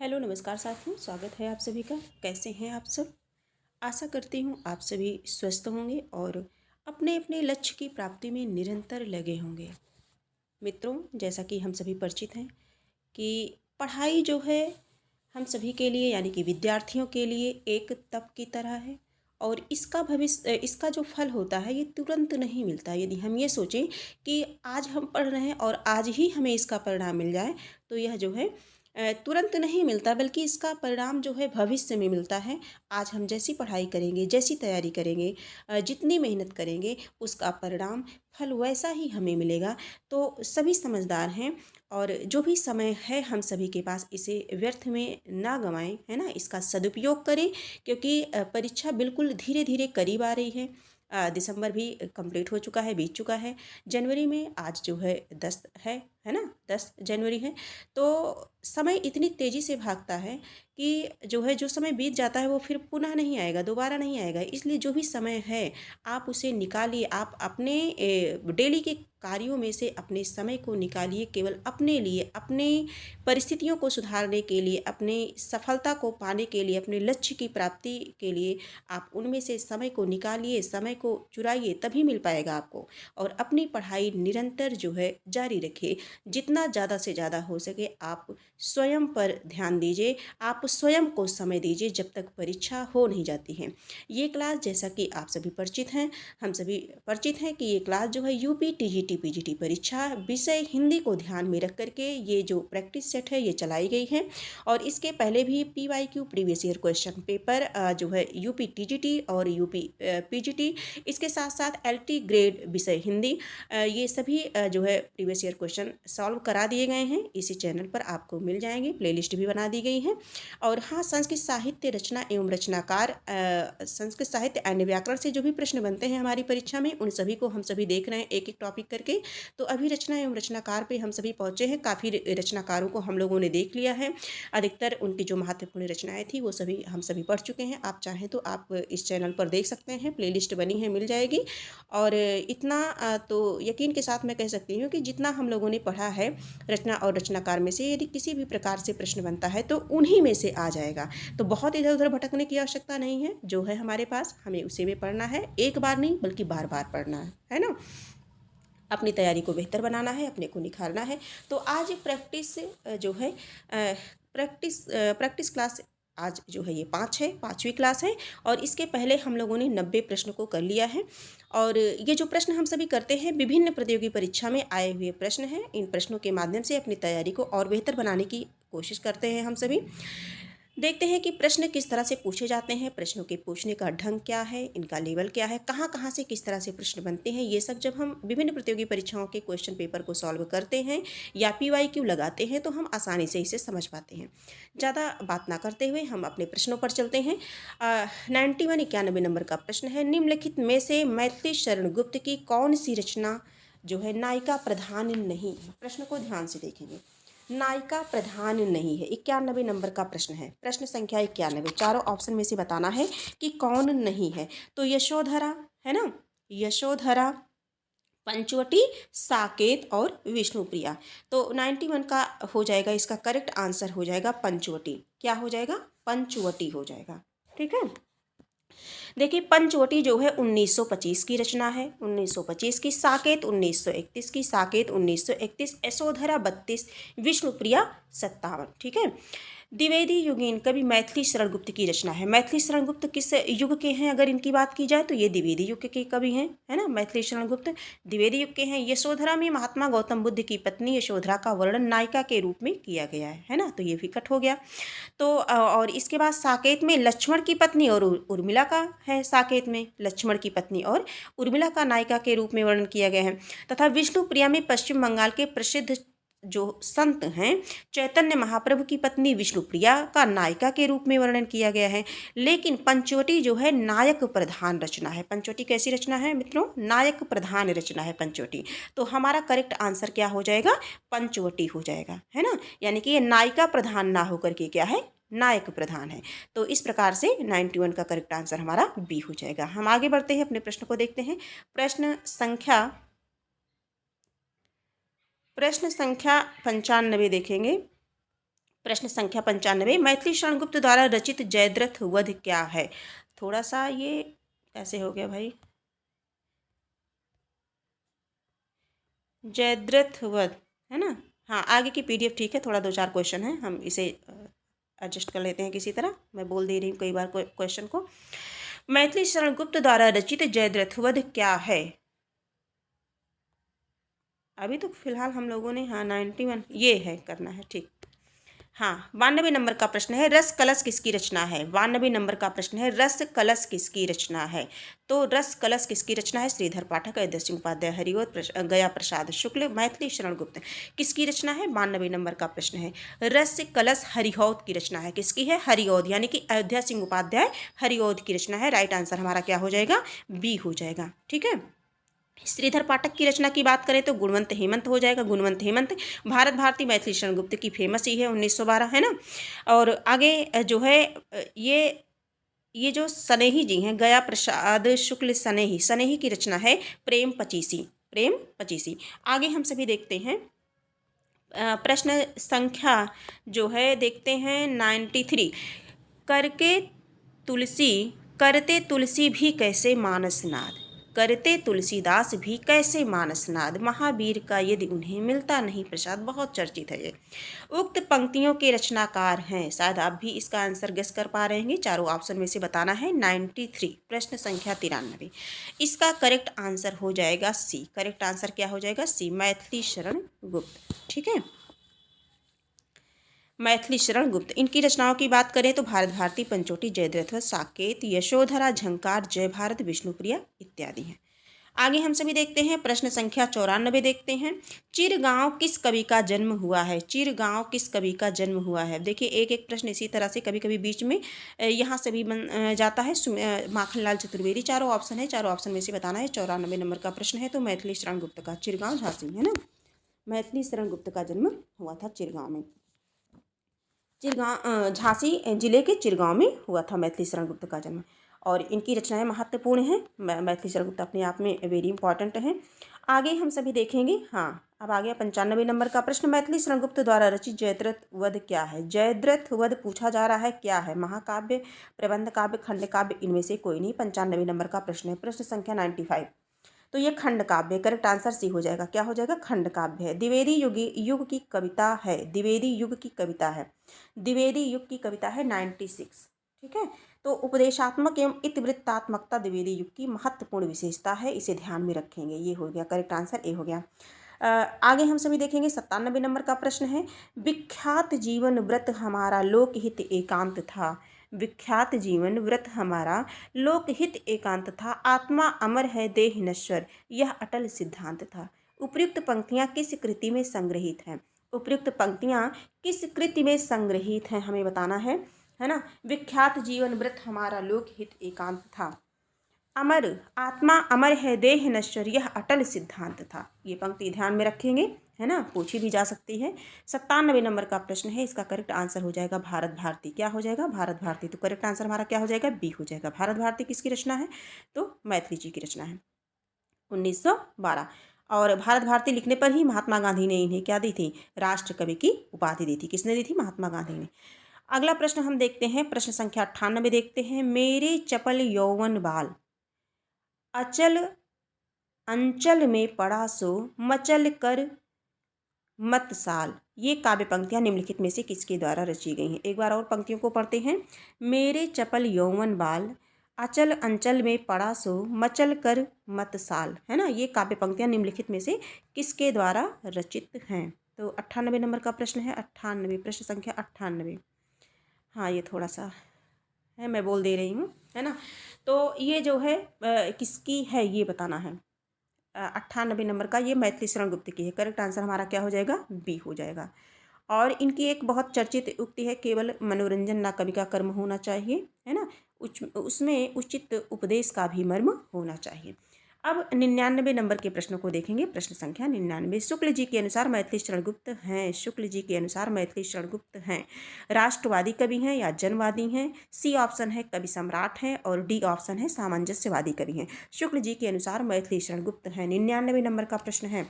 Hello नमस्कार साथियों, स्वागत है आप सभी का। कैसे हैं आप सब? आशा करती हूँ आप सभी स्वस्थ होंगे और अपने अपने लक्ष्य की प्राप्ति में निरंतर लगे होंगे। मित्रों, जैसा कि हम सभी परिचित हैं कि पढ़ाई जो है हम सभी के लिए यानी कि विद्यार्थियों के लिए एक तप की तरह है और इसका जो फल होता है ये तुरंत नहीं मिलता। यदि हम ये सोचें कि आज हम पढ़ रहे हैं और आज ही हमें इसका परिणाम मिल जाए तो यह जो है तुरंत नहीं मिलता, बल्कि इसका परिणाम जो है भविष्य में मिलता है। आज हम जैसी पढ़ाई करेंगे, जैसी तैयारी करेंगे, जितनी मेहनत करेंगे, उसका परिणाम फल वैसा ही हमें मिलेगा। तो सभी समझदार हैं और जो भी समय है हम सभी के पास इसे व्यर्थ में ना गंवाएं, है ना। इसका सदुपयोग करें क्योंकि परीक्षा बिल्कुल धीरे धीरे करीब आ रही है। दिसंबर भी कंप्लीट हो चुका है, बीत चुका है। जनवरी में आज जो है 10 है ना, 10 जनवरी है। तो समय इतनी तेज़ी से भागता है कि जो समय बीत जाता है वो फिर पुनः नहीं आएगा, दोबारा नहीं आएगा। इसलिए जो भी समय है आप उसे निकालिए। आप अपने डेली के कार्यों में से अपने समय को निकालिए, केवल अपने लिए, अपने परिस्थितियों को सुधारने के लिए, अपने सफलता को पाने के लिए, अपने लक्ष्य की प्राप्ति के लिए आप उनमें से समय को निकालिए, समय को चुराइए, तभी मिल पाएगा आपको। और अपनी पढ़ाई निरंतर जो है जारी रखिए। जितना ज़्यादा से ज़्यादा हो सके आप स्वयं पर ध्यान दीजिए, आप स्वयं को समय दीजिए जब तक परीक्षा हो नहीं जाती है। ये क्लास, जैसा कि आप सभी परिचित हैं, हम सभी परिचित हैं कि ये क्लास जो है यूपी टीजीटी पीजीटी परीक्षा विषय हिंदी को ध्यान में रख करके ये जो प्रैक्टिस सेट है ये चलाई गई है। और इसके पहले भी PYQ previous year question paper जो है यूपी टीजीटी और यूपी पीजीटी, इसके साथ साथ एलटी ग्रेड विषय हिंदी, ये सभी जो है प्रीवियस ईयर क्वेश्चन सॉल्व करा दिए गए हैं। इसी चैनल पर आपको मिल जाएंगे, प्लेलिस्ट भी बना दी गई है। और हाँ, संस्कृत साहित्य रचना एवं रचनाकार, संस्कृत साहित्य एंड व्याकरण से जो भी प्रश्न बनते हैं हमारी परीक्षा में, उन सभी को हम सभी देख रहे हैं एक एक टॉपिक करके। तो अभी रचना एवं रचनाकार पे हम सभी पहुँचे हैं। काफ़ी रचनाकारों को हम लोगों ने देख लिया है। अधिकतर उनकी जो महत्वपूर्ण रचनाएँ थी वो सभी हम सभी पढ़ चुके हैं। आप चाहें तो आप इस चैनल पर देख सकते हैं, प्लेलिस्ट बनी है, मिल जाएगी। और इतना तो यकीन के साथ मैं कह सकती हूँ कि जितना हम लोगों ने पढ़ा है रचना और रचनाकार में से, यदि किसी भी प्रकार से प्रश्न बनता है तो उन्हीं में से आ जाएगा। तो बहुत इधर उधर भटकने की आवश्यकता नहीं है। जो है हमारे पास, हमें उसे भी पढ़ना है, एक बार नहीं बल्कि बार बार पढ़ना है ना। अपनी तैयारी को बेहतर बनाना है, अपने को निखारना है। तो आज प्रैक्टिस जो है प्रैक्टिस क्लास आज जो है ये 5वीं क्लास है। और इसके पहले हम लोगों ने 90 प्रश्न को कर लिया है। और ये जो प्रश्न हम सभी करते हैं विभिन्न प्रतियोगी परीक्षा में आए हुए प्रश्न हैं। इन प्रश्नों के माध्यम से अपनी तैयारी को और बेहतर बनाने की कोशिश करते हैं हम सभी। देखते हैं कि प्रश्न किस तरह से पूछे जाते हैं, प्रश्नों के पूछने का ढंग क्या है, इनका लेवल क्या है, कहाँ कहाँ से किस तरह से प्रश्न बनते हैं। ये सब जब हम विभिन्न प्रतियोगी परीक्षाओं के क्वेश्चन पेपर को सॉल्व करते हैं या पीवाईक्यू लगाते हैं तो हम आसानी से इसे समझ पाते हैं। ज़्यादा बात ना करते हुए हम अपने प्रश्नों पर चलते हैं। 91 नंबर का प्रश्न है, निम्नलिखित में से मैथिली शरण गुप्त की कौन सी रचना जो है नायिका प्रधान नहीं है। प्रश्न को ध्यान से देखेंगे, नायिका प्रधान नहीं है। 91 नंबर का प्रश्न है, प्रश्न संख्या 91। चारों ऑप्शन में से बताना है कि कौन नहीं है। तो यशोधरा है ना, यशोधरा, पंचवटी, साकेत और विष्णुप्रिया। तो 91 का हो जाएगा, इसका करेक्ट आंसर हो जाएगा पंचवटी। क्या हो जाएगा? पंचवटी हो जाएगा। ठीक है। देखिए, पंचवटी जो है 1925 की रचना है, 1925 की। साकेत 1931 की, साकेत 1931। यशोधरा 32, विष्णुप्रिया 57। ठीक है। द्विवेदी युगीन कवि मैथिली शरण गुप्त की रचना है। मैथिली शरण गुप्त किस युग के हैं अगर इनकी बात की जाए तो ये द्विवेदी युग के कवि हैं, है ना। मैथिली शरण गुप्त द्विवेदी युग के हैं। यशोधरा में महात्मा गौतम बुद्ध की पत्नी यशोधरा का वर्णन नायिका के रूप में किया गया है ना, तो ये भी कट हो गया। तो और इसके बाद साकेत में लक्ष्मण की पत्नी और उर्मिला का है। साकेत में लक्ष्मण की पत्नी और उर्मिला का नायिका के रूप में वर्णन किया गया है। तथा विष्णुप्रिया में पश्चिम बंगाल के प्रसिद्ध जो संत हैं चैतन्य महाप्रभु की पत्नी विष्णुप्रिया का नायिका के रूप में वर्णन किया गया है। लेकिन पंचवटी जो है नायक प्रधान रचना है। पंचवटी कैसी रचना है मित्रों? नायक प्रधान रचना है पंचवटी। तो हमारा करेक्ट आंसर क्या हो जाएगा? पंचवटी हो जाएगा, है ना। यानी कि ये नायिका प्रधान ना होकर के क्या है? नायक प्रधान है। तो इस प्रकार से 91 का करेक्ट आंसर हमारा बी हो जाएगा। हम आगे बढ़ते हैं, अपने प्रश्न को देखते हैं। प्रश्न संख्या 95 देखेंगे। प्रश्न संख्या 95, मैथिली शरण गुप्त द्वारा रचित जयद्रथ वध क्या है? थोड़ा सा ये कैसे हो गया भाई, जयद्रथ वध है ना। हाँ, आगे की पीडीएफ ठीक है, थोड़ा 2-4 क्वेश्चन है, हम इसे एडजस्ट कर लेते हैं किसी तरह। मैं बोल दे रही हूँ कई बार क्वेश्चन को। मैथिली शरण गुप्त द्वारा रचित जयद्रथ वध क्या है? अभी तो फिलहाल हम लोगों ने, हाँ 91 ये है करना है, ठीक। हाँ, 92 नंबर का प्रश्न है, रस कलश किसकी रचना है? 92 नंबर का प्रश्न है, रस कलश किसकी रचना है? तो रस कलश किसकी रचना है? श्रीधर पाठक, अयोध्या सिंह उपाध्याय, हरिओद गया प्रसाद शुक्ल, मैथिली शरण गुप्त किसकी रचना है? 92 नंबर का प्रश्न है, रस कलश हरिऔध की रचना है। किसकी है? हरिऔध, यानी कि अयोध्या सिंह उपाध्याय, हरिऔध की रचना है। राइट आंसर हमारा क्या हो जाएगा? बी हो जाएगा, ठीक है। श्रीधर पाठक की रचना की बात करें तो गुणवंत हेमंत हो जाएगा, गुणवंत हेमंत। भारत भारती मैथिली शरण गुप्त की फेमस ही है, 1912 है ना। और आगे जो है ये जो सनेही जी हैं, गया प्रसाद शुक्ल सनेही, सनेही की रचना है प्रेम पचीसी, प्रेम पचीसी। आगे हम सभी देखते हैं प्रश्न संख्या जो है देखते हैं 93, करके तुलसी करते तुलसी भी कैसे मानसनाद, करते तुलसीदास भी कैसे मानसनाद, महावीर का यदि उन्हें मिलता नहीं प्रसाद, बहुत चर्चित है ये। उक्त पंक्तियों के रचनाकार हैं, शायद आप भी इसका आंसर गेस कर पा रहे हैं, चारों ऑप्शन में से बताना है। 93 प्रश्न संख्या 93, इसका करेक्ट आंसर हो जाएगा सी। करेक्ट आंसर क्या हो जाएगा? सी, मैथिली शरण गुप्त, ठीक है। मैथिली शरण गुप्त, इनकी रचनाओं की बात करें तो भारत भारती, पंचोटी, जयद्रथ, साकेत, यशोधरा, झंकार, जय भारत, विष्णुप्रिया इत्यादि हैं। आगे हम सभी देखते हैं प्रश्न संख्या 94 देखते हैं, चिरगांव किस कवि का जन्म हुआ है? चिरगांव किस कवि का जन्म हुआ है? देखिए एक एक प्रश्न इसी तरह से कभी कभी बीच में यहाँ से भी बन जाता है। माखनलाल चतुर्वेदी, चारों ऑप्शन है, चारों ऑप्शन में से बताना है। 94 नंबर का प्रश्न है, तो मैथिली शरण गुप्त का, चिरगांव झांसी है ना, मैथिली शरण गुप्त का जन्म हुआ था चिरगांव में। झांसी जिले के चिरगांव में हुआ था मैथिली शरण गुप्त का जन्म। और इनकी रचनाएं महत्वपूर्ण हैं, मैथिली शरण गुप्त अपने आप में वेरी इंपॉर्टेंट हैं। आगे हम सभी देखेंगे। हाँ, अब आ गया 95 नंबर का प्रश्न, मैथिली शरण गुप्त द्वारा रचित जयद्रथ वध क्या है? जयद्रथ वध पूछा जा रहा है, क्या है? महाकाव्य, प्रबंध काव्य, खंड काव्य, इनमें से कोई नहीं। 95 नंबर का प्रश्न है, प्रश्न संख्या 95, तो ये खंड काव्य, करेक्ट आंसर सी हो जाएगा। क्या हो जाएगा? खंड काव्य है, द्विवेदी युग की कविता है, द्विवेदी युग की कविता है, द्विवेदी युग की कविता है 96, ठीक है। तो उपदेशात्मक एवं इतिवृत्तात्मकता द्विवेदी युग की महत्वपूर्ण विशेषता है, इसे ध्यान में रखेंगे। ये हो गया करेक्ट आंसर, ए हो गया। आगे हम सभी देखेंगे 97 नंबर का प्रश्न है, विख्यात जीवन व्रत हमारा लोकहित एकांत था, विख्यात जीवन व्रत हमारा लोकहित एकांत था, आत्मा अमर है देह नश्वर यह अटल सिद्धांत था। उपयुक्त पंक्तियाँ किस कृति में संग्रहित हैं? उपयुक्त पंक्तियाँ किस कृति में संग्रहित हैं, हमें बताना है ना। विख्यात जीवन व्रत हमारा लोकहित एकांत था, अमर आत्मा अमर है देह नश्वर यह अटल सिद्धांत था। ये पंक्ति ध्यान में रखेंगे, है ना, पूछी भी जा सकती है। 97 नंबर का प्रश्न है, इसका करेक्ट आंसर हो जाएगा भारत भारती। क्या हो जाएगा? भारत भारती। तो करेक्ट आंसर हमारा क्या हो जाएगा? बी हो जाएगा। भारत भारती किसकी रचना है? तो मैथिली जी की रचना है, 1912। और भारत भारती लिखने पर ही महात्मा गांधी ने इन्हें क्या दी थी? राष्ट्र कवि की उपाधि दी थी। किसने दी थी? महात्मा गांधी ने। अगला प्रश्न हम देखते हैं, प्रश्न संख्या 98 देखते हैं, मेरे चपल यौवन बाल अचल अंचल में पड़ा सो मचल कर मत साल, ये काव्य पंक्तियां निम्नलिखित में से किसके द्वारा रची गई हैं? एक बार और पंक्तियों को पढ़ते हैं, मेरे चपल यौवन बाल अचल अंचल में पड़ा सो मचल कर मत साल, है ना। ये काव्य पंक्तियां निम्नलिखित में से किसके द्वारा रचित हैं? तो 98 नंबर का प्रश्न है, 98 प्रश्न संख्या 98। हाँ, ये थोड़ा सा है, मैं बोल दे रही हूँ, है ना। तो ये जो है किसकी है ये बताना है। 98 नंबर का ये मैथिली शरण गुप्त की है। करेक्ट आंसर हमारा क्या हो जाएगा? बी हो जाएगा। और इनकी एक बहुत चर्चित उक्ति है, केवल मनोरंजन ना कवि का कर्म होना चाहिए, है ना, उसमें उचित उपदेश का भी मर्म होना चाहिए। अब 99 नंबर के प्रश्नों को देखेंगे, प्रश्न संख्या 99, शुक्ल जी के अनुसार मैथिली शरण गुप्त हैं, शुक्ल जी के अनुसार मैथिली शरण गुप्त हैं राष्ट्रवादी कवि हैं या जनवादी हैं? सी ऑप्शन है कवि सम्राट हैं, और डी ऑप्शन है सामंजस्यवादी कवि हैं। शुक्ल जी के अनुसार मैथिली शरण गुप्त हैं। 99 नंबर का प्रश्न है,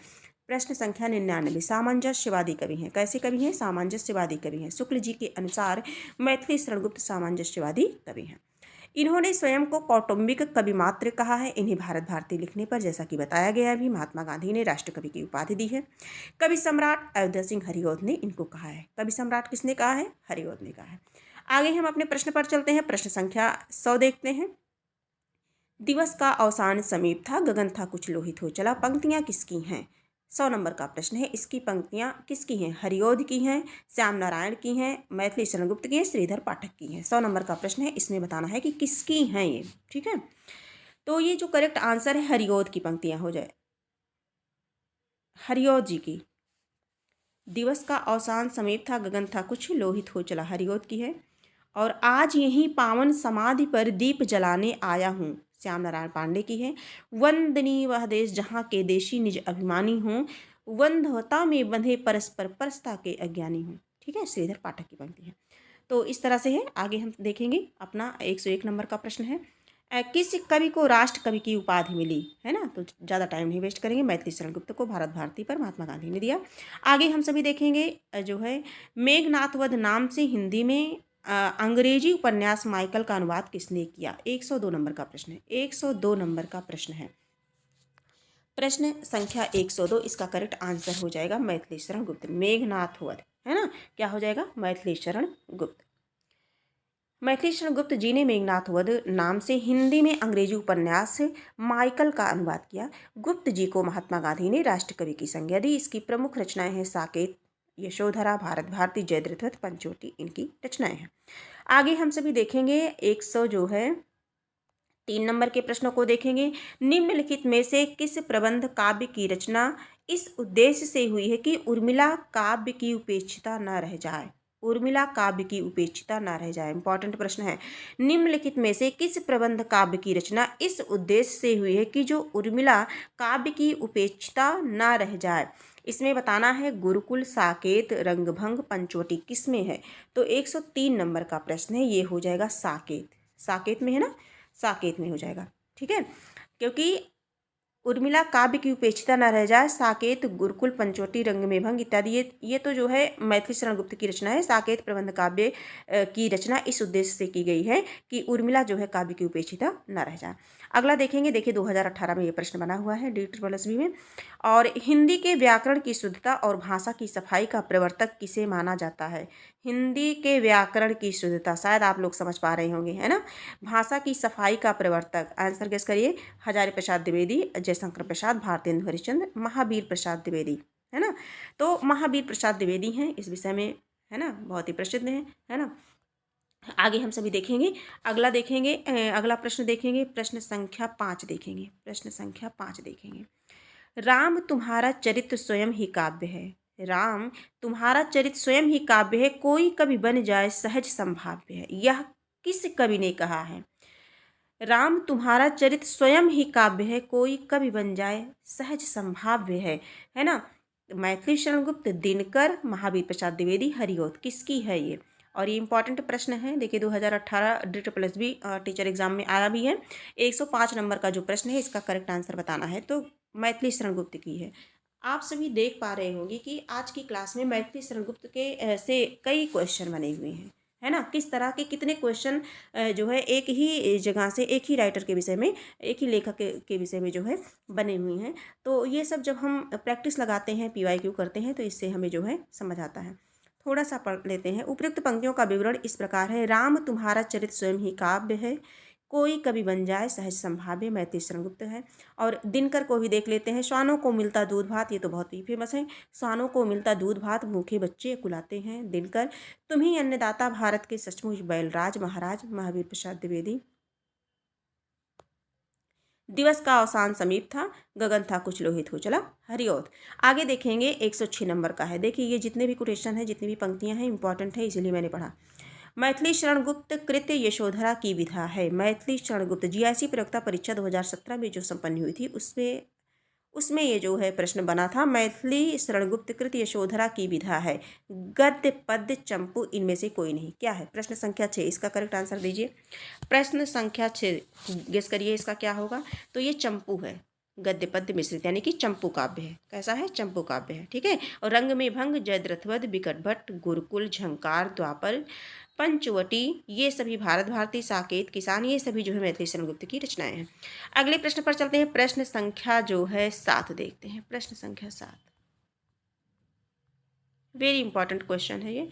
प्रश्न संख्या 99, सामंजस्यवादी कवि हैं। कैसे कवि हैं? सामंजस्यवादी कवि हैं। शुक्ल जी के अनुसार मैथिली शरणगुप्त सामंजस्यवादी कवि हैं। इन्होंने स्वयं को कौटुंबिक कवि मात्र कहा है। इन्हें भारत भारती लिखने पर, जैसा कि बताया गया भी, महात्मा गांधी ने राष्ट्रकवि की उपाधि दी है। कवि सम्राट अयोध्या सिंह हरिऔध ने इनको कहा है। कवि सम्राट किसने कहा है? हरिऔध ने कहा है। आगे हम अपने प्रश्न पर चलते हैं। प्रश्न संख्या 100 देखते हैं। दिवस का अवसान समीप था, गगन था कुछ लोहित हो चला। पंक्तियां किसकी हैं? 100 नंबर का प्रश्न है। इसकी पंक्तियां किसकी हैं? हरिऔध की हैं, श्याम नारायण की हैं, मैथिली शरणगुप्त की हैं, श्रीधर पाठक की हैं। 100 नंबर का प्रश्न है। इसमें बताना है कि किसकी हैं ये। ठीक है, तो ये जो करेक्ट आंसर है हरिऔध की पंक्तियां हो जाए। हरिऔध जी की। दिवस का अवसान समीप था, गगन था कुछ लोहित हो चला, हरिऔध की है। और आज यहीं पावन समाधि पर दीप जलाने आया हूँ, श्याम नारायण पांडे की है। वंदनीय वह देश जहाँ के देशी निज अभिमानी हों, वंधवता में बंधे परस्पर परसता के अज्ञानी हों। ठीक है, श्रीधर पाठक की पंक्ति है। तो इस तरह से है। आगे हम देखेंगे अपना 101 नंबर का प्रश्न है। किस कवि को राष्ट्र कवि की उपाधि मिली? है ना, तो ज़्यादा टाइम नहीं वेस्ट करेंगे। मैथिली शरणगुप्त को भारत भारती पर महात्मा गांधी ने दिया। आगे हम सभी देखेंगे जो है मेघनाथ वध नाम से हिंदी में अंग्रेजी उपन्यास माइकल का अनुवाद किसने किया? 102 नंबर का प्रश्न है। 102 नंबर का प्रश्न है। प्रश्न संख्या 102, इसका करेक्ट आंसर हो जाएगा मैथिली शरण गुप्त। मेघनाथ वध, है ना, क्या हो जाएगा? मैथिली शरण गुप्त। मैथिली शरण गुप्त जी ने मेघनाथ वध नाम से हिंदी में अंग्रेजी उपन्यास माइकल का अनुवाद किया। गुप्त जी को महात्मा गांधी ने राष्ट्रकवि की संज्ञा दी। इसकी प्रमुख रचनाएं हैं साकेत, यशोधरा, भारत भारती, जयद्रथ, पंचवटी, इनकी रचनाएं हैं। आगे हम सभी देखेंगे 100 जो है 3 नंबर के प्रश्नों को देखेंगे। निम्नलिखित में से किस प्रबंध काव्य की रचना इस उद्देश्य से हुई है कि उर्मिला काव्य की उपेक्षिता न रह जाए? उर्मिला काव्य की उपेक्षिता न रह जाए, इंपॉर्टेंट प्रश्न है। निम्नलिखित में से किस प्रबंध काव्य की रचना इस उद्देश्य से हुई है कि जो उर्मिला काव्य की उपेक्षिता न रह जाए? इसमें बताना है गुरुकुल, साकेत, रंगभंग, पंचवटी किसमें है? तो 103 नंबर का प्रश्न है, ये हो जाएगा साकेत। साकेत में है ना, साकेत में हो जाएगा। ठीक है, क्योंकि उर्मिला काव्य की उपेक्षिता न रह जाए, साकेत, गुरुकुल, पंचवटी, रंग में भंग इत्यादि ये तो जो है मैथिली शरण गुप्त की रचना है। साकेत प्रबंध काव्य की रचना इस उद्देश्य से की गई है कि उर्मिला जो है काव्य की उपेक्षिता न रह जाए। अगला देखेंगे, देखिए 2018 में ये प्रश्न बना हुआ है DSSB में। और हिंदी के व्याकरण की शुद्धता और भाषा की सफाई का प्रवर्तक किसे माना जाता है? हिंदी के व्याकरण की शुद्धता, शायद आप लोग समझ पा रहे होंगे, है ना। भाषा की सफाई का प्रवर्तक, आंसर गेस करिए। हजारी प्रसाद द्विवेदी, जयशंकर प्रसाद, भारतेंदु हरिश्चंद्र, महावीर प्रसाद द्विवेदी, है ना। तो महावीर प्रसाद द्विवेदी हैं इस विषय में, है ना, बहुत ही प्रसिद्ध हैं, है ना। आगे हम सभी देखेंगे। अगला देखेंगे, अगला प्रश्न देखेंगे, प्रश्न संख्या 5 देखेंगे। प्रश्न संख्या 5 देखेंगे। राम तुम्हारा चरित्र स्वयं ही काव्य है। राम तुम्हारा चरित्र स्वयं ही काव्य है, कोई कवि बन जाए सहज संभाव्य है। यह किस कवि ने कहा है? राम तुम्हारा चरित्र स्वयं ही काव्य है, कोई कवि बन जाए सहज संभाव्य है ना। मैथिली शरण गुप्त, दिनकर, महावीर प्रसाद द्विवेदी, हरिऔध, किसकी है ये? और ये इंपॉर्टेंट प्रश्न है। देखिए 2018 DSSB टीचर एग्जाम में आया भी है। 105 नंबर का जो प्रश्न है, इसका करेक्ट आंसर बताना है। तो मैथिली शरण गुप्त की है। आप सभी देख पा रहे होंगे कि आज की क्लास में मैथिली शरण गुप्त के से कई क्वेश्चन बने हुए हैं, है ना। किस तरह के कितने क्वेश्चन जो है एक ही जगह से, एक ही राइटर के विषय में, एक ही लेखक के विषय में जो है बने हुए हैं। तो ये सब जब हम प्रैक्टिस लगाते हैं, PYQ करते हैं, तो इससे हमें जो है समझ आता है। थोड़ा सा पढ़ लेते हैं। उपयुक्त पंक्तियों का विवरण इस प्रकार है। राम तुम्हारा चरित्र स्वयं ही काव्य है, कोई कवि बन जाए सहज संभाव्य, मैथिली शरण गुप्त है। और दिनकर को भी देख लेते हैं। श्वानों को मिलता दूध भात, ये तो बहुत ही फेमस है। श्वानों को मिलता दूध भात, भूखे बच्चे कुलाते हैं, दिनकर। तुम ही अन्नदाता भारत के, सचमुच बैलराज महाराज, महावीर प्रसाद द्विवेदी। दिवस का अवसान समीप था, गगन था कुछ लोहित हो चला, हरिऔध। आगे देखेंगे 106 नंबर का है। देखिए ये जितने भी कोटेशन है, जितनी भी पंक्तियां हैं, इंपॉर्टेंट है, इसीलिए मैंने पढ़ा। मैथिली शरण गुप्त कृत्य यशोधरा की विधा है। मैथिली शरण गुप्त GIC प्रयोक्ता परीक्षा 2017 में जो संपन्न हुई थी, उसमें ये जो है प्रश्न बना था। मैथिली शरणगुप्त कृत यशोधरा की विधा है, गद्य पद्य चंपू इनमें से कोई नहीं। क्या है? प्रश्न संख्या 6, इसका करेक्ट आंसर दीजिए। प्रश्न संख्या 6 गेस करिए इसका क्या होगा। तो ये चंपू है, गद्य पद्य मिश्रित, यानी कि चंपू काव्य है। कैसा है? चंपू काव्य है, ठीक है। और रंग में भंग, जयद्रथवध, बिकट भट्ट, गुरुकुल, झंकार, द्वापर, पंचवटी, ये सभी भारत भारती, साकेत, किसान, ये सभी जो है मैथिली शरण गुप्त की रचनाएं हैं। अगले प्रश्न पर चलते हैं। प्रश्न संख्या जो है 7 देखते हैं। प्रश्न संख्या 7, वेरी इंपॉर्टेंट क्वेश्चन है ये।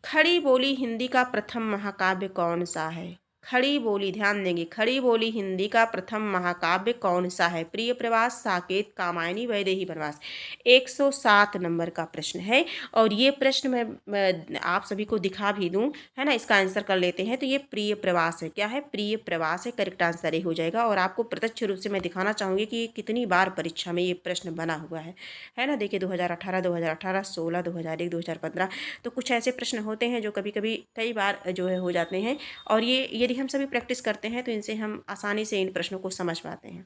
खड़ी बोली हिंदी का प्रथम महाकाव्य कौन सा है? खड़ी बोली, ध्यान देंगे, खड़ी बोली हिंदी का प्रथम महाकाव्य कौन सा है? प्रिय प्रवास, साकेत, कामायनी, वैदेही वनवास। 107 नंबर का प्रश्न है। और ये प्रश्न मैं आप सभी को दिखा भी दूं, है ना। इसका आंसर कर लेते हैं। तो ये प्रिय प्रवास है। क्या है? प्रिय प्रवास है। करेक्ट आंसर ये हो जाएगा। और आपको प्रत्यक्ष रूप से मैं दिखाना चाहूंगी कि कितनी बार परीक्षा में ये प्रश्न बना हुआ है ना। देखिए 2018, 2018, 16, 2001, 2015, तो कुछ ऐसे प्रश्न होते हैं जो कभी कभी कई बार जो है हो जाते हैं। और ये यदि हम सभी प्रैक्टिस करते हैं तो इनसे हम आसानी से इन प्रश्नों को समझ पाते हैं।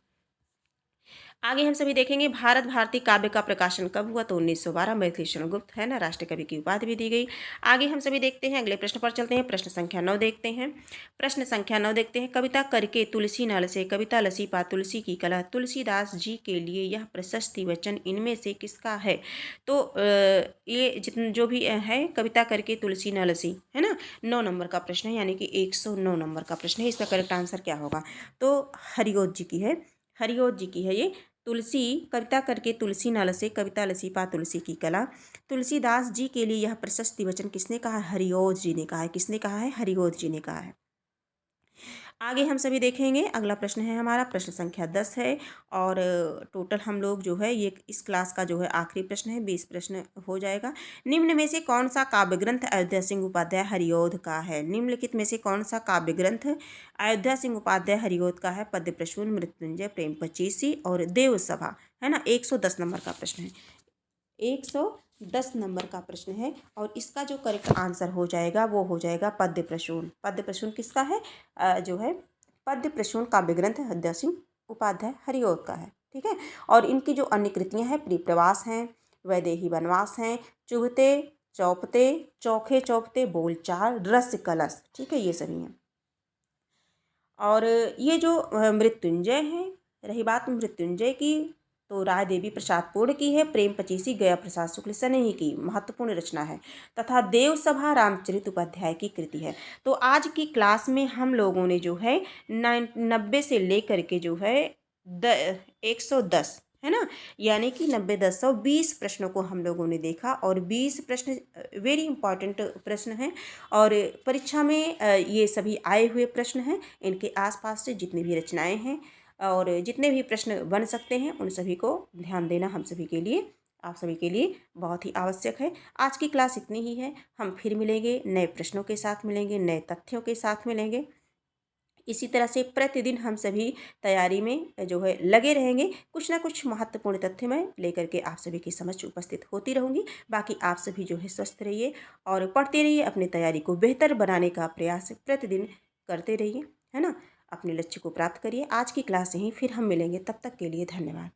आगे हम सभी देखेंगे भारत भारती काव्य का प्रकाशन कब हुआ? तो 1912, मैथिली शरण गुप्त, है ना, राष्ट्रीय कवि की उपाधि भी दी गई। आगे हम सभी देखते हैं, अगले प्रश्न पर चलते हैं। प्रश्न संख्या 9 देखते हैं। प्रश्न संख्या 9 देखते हैं। कविता करके तुलसी नल से, कविता लसी पा तुलसी की कला, तुलसीदास जी के लिए यह प्रशस्ति वचन इनमें से किसका है? तो ये जितने जो भी है, कविता करके तुलसी न लसी, है ना, 9 नंबर का प्रश्न है, यानी कि 109 नंबर का प्रश्न है। इसका करेक्ट आंसर क्या होगा? तो हरिओत जी की है। हरिओत जी की है ये। तुलसी, कविता करके तुलसी नल से, कविता लसी पा तुलसी की कला, तुलसीदास जी के लिए यह प्रशस्ति वचन किसने कहा है? हरिओत जी ने कहा है। किसने कहा है? हरिओत जी ने कहा है। आगे हम सभी देखेंगे, अगला प्रश्न है हमारा, प्रश्न संख्या 10 है। और टोटल हम लोग जो है ये इस क्लास का जो है आखिरी प्रश्न है, 20 प्रश्न हो जाएगा। निम्न में से कौन सा काव्य ग्रंथ अयोध्या सिंह उपाध्याय हरिओध का है? निम्नलिखित में से कौन सा काव्य ग्रंथ अयोध्या सिंह उपाध्याय हरिओध का है? पद्य प्रसून, मृत्युंजय, प्रेम पचीसी और देव सभा, है ना। 110 नंबर का प्रश्न है। 110 नंबर का प्रश्न है। और इसका जो करेक्ट आंसर हो जाएगा वो हो जाएगा पद्य प्रसून। पद्य प्रसून किसका है? जो है पद्य प्रसून काव्य ग्रंथ अयोध्या सिंह उपाध्याय हरिओध का है, ठीक है। और इनकी जो अन्य कृतियाँ हैं, प्रिय प्रवास हैं, वैदेही वनवास हैं, चुभते चौपते, चौखे चौपते, बोलचाल, रस कलश, ठीक है, ये सभी हैं। और ये जो मृत्युंजय है, रही बात मृत्युंजय की, तो राय देवी प्रसाद पूर्ण की है। प्रेम पचीसी गया प्रसाद शुक्ल सनेही की महत्वपूर्ण रचना है। तथा देव सभा रामचरित उपाध्याय की कृति है। तो आज की क्लास में हम लोगों ने जो है 90 से लेकर के जो है 110, है ना, यानी कि 90, 10, 100, 20 प्रश्नों को हम लोगों ने देखा। और 20 प्रश्न वेरी इंपॉर्टेंट प्रश्न हैं। और परीक्षा में ये सभी आए हुए प्रश्न हैं। इनके आसपास से जितनी भी रचनाएं हैं और जितने भी प्रश्न बन सकते हैं, उन सभी को ध्यान देना हम सभी के लिए, आप सभी के लिए बहुत ही आवश्यक है। आज की क्लास इतनी ही है। हम फिर मिलेंगे, नए प्रश्नों के साथ मिलेंगे, नए तथ्यों के साथ मिलेंगे। इसी तरह से प्रतिदिन हम सभी तैयारी में जो है लगे रहेंगे। कुछ ना कुछ महत्वपूर्ण तथ्य मैं लेकर के आप सभी की समझ उपस्थित होती रहूँगी। बाकी आप सभी जो है स्वस्थ रहिए और पढ़ते रहिए। अपनी तैयारी को बेहतर बनाने का प्रयास प्रतिदिन करते रहिए, है ना। अपने लक्ष्य को प्राप्त करिए। आज की क्लास यहीं फिर हम मिलेंगे। तब तक के लिए धन्यवाद।